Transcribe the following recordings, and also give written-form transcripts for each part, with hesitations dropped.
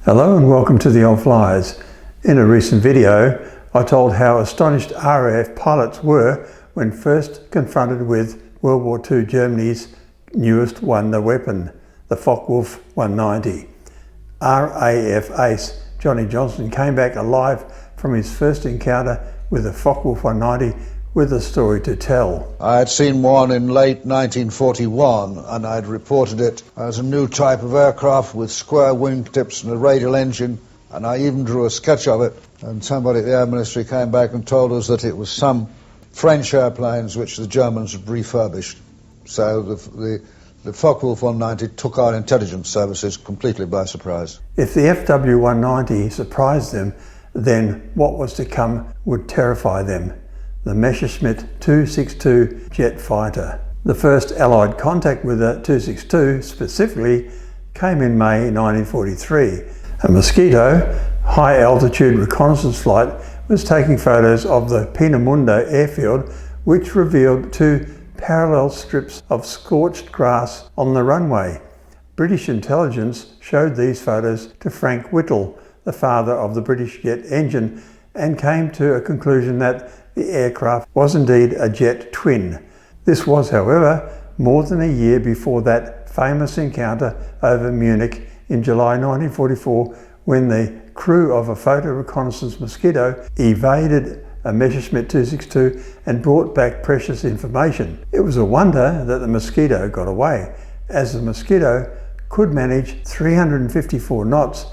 Hello and welcome to the old Fliers. In a recent video, I told how astonished RAF pilots were when first confronted with World War II Germany's newest wonder weapon, the Focke-Wulf 190. RAF ace Johnny Johnston came back alive from his first encounter with the Focke-Wulf 190 with a story to tell. I had seen one in late 1941 and I'd reported it as a new type of aircraft with square wingtips and a radial engine, and I even drew a sketch of it, and somebody at the Air Ministry came back and told us that it was some French airplanes which the Germans had refurbished. So the Focke-Wulf 190 took our intelligence services completely by surprise. If the FW-190 surprised them, then what was to come would terrify them. The Me262 jet fighter. The first Allied contact with the 262 specifically came in May 1943. A Mosquito high-altitude reconnaissance flight was taking photos of the Peenemünde airfield, which revealed two parallel strips of scorched grass on the runway. British intelligence showed these photos to Frank Whittle, the father of the British jet engine, and came to a conclusion that the aircraft was indeed a jet twin. This was, however, more than a year before that famous encounter over Munich in July 1944, when the crew of a photo reconnaissance Mosquito evaded a Messerschmitt 262 and brought back precious information. It was a wonder that the Mosquito got away, as the Mosquito could manage 354 knots,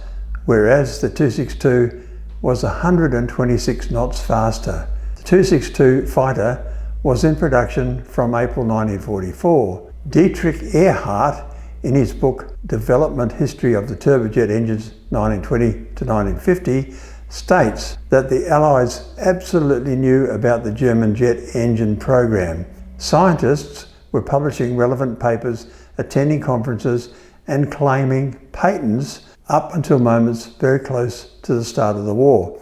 whereas the 262 was 126 knots faster. The 262 fighter was in production from April 1944. Dietrich Ehrhardt, in his book Development History of the Turbojet Engines 1920 to 1950, states that the Allies absolutely knew about the German jet engine program. Scientists were publishing relevant papers, attending conferences, and claiming patents up until moments very close to the start of the war.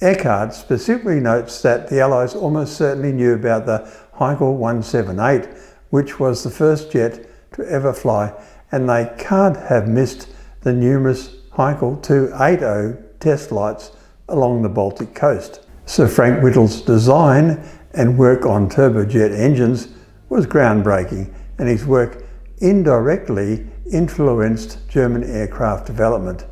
Eckhardt specifically notes that the Allies almost certainly knew about the Heinkel 178, which was the first jet to ever fly, and they can't have missed the numerous Heinkel 280 test flights along the Baltic coast. Sir Frank Whittle's design and work on turbojet engines was groundbreaking, and his work indirectly influenced German aircraft development.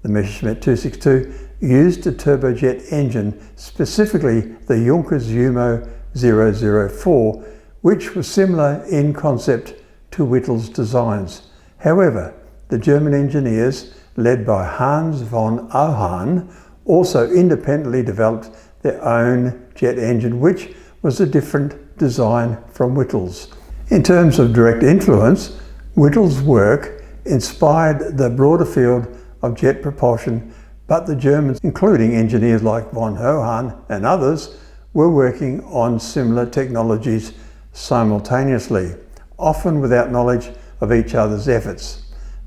The Messerschmitt 262 used a turbojet engine, specifically the Junkers Umo 004, which was similar in concept to Whittle's designs. However, the German engineers, led by Hans von Ohain, also independently developed their own jet engine, which was a different design from Whittle's. In terms of direct influence, Whittle's work inspired the broader field of jet propulsion, but the Germans, including engineers like von Ohain and others, were working on similar technologies simultaneously, often without knowledge of each other's efforts.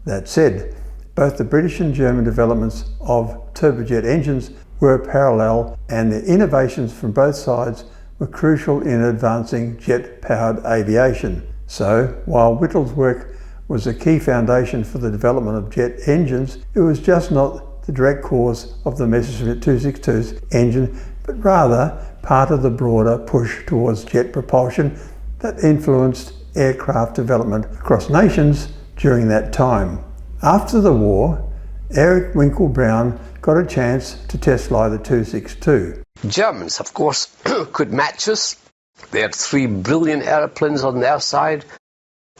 That said, both the British and German developments of turbojet engines were parallel, and the innovations from both sides were crucial in advancing jet-powered aviation. So, while Whittle's work was a key foundation for the development of jet engines, it was just not the direct cause of the Messerschmitt 262's engine, but rather part of the broader push towards jet propulsion that influenced aircraft development across nations during that time. After the war, Erich Winkel-Braun got a chance to test fly the 262. Germans, of course, could match us. They had three brilliant airplanes on their side.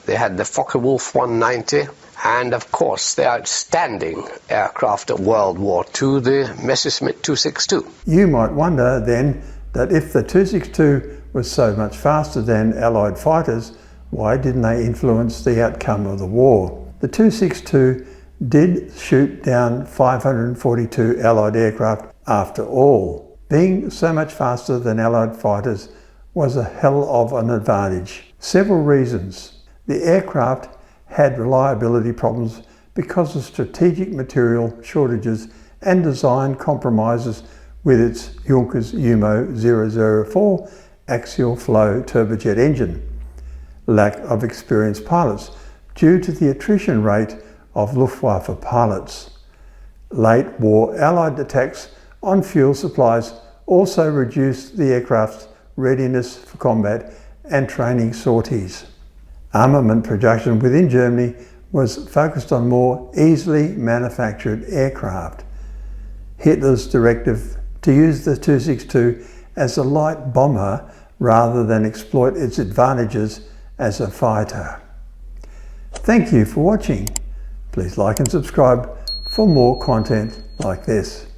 They had the Focke-Wulf 190, and of course the outstanding aircraft of World War II, the Messerschmitt 262. You might wonder then that if the 262 was so much faster than Allied fighters, why didn't they influence the outcome of the war? The 262 did shoot down 542 Allied aircraft after all. Being so much faster than Allied fighters was a hell of an advantage. Several reasons. The aircraft had reliability problems because of strategic material shortages and design compromises with its Junkers Umo 004 axial flow turbojet engine. Lack of experienced pilots due to the attrition rate of Luftwaffe pilots. Late war Allied attacks on fuel supplies also reduced the aircraft's readiness for combat and training sorties. Armament production within Germany was focused on more easily manufactured aircraft. Hitler's directive to use the 262 as a light bomber rather than exploit its advantages as a fighter. Thank you for watching. Please like and subscribe for more content like this.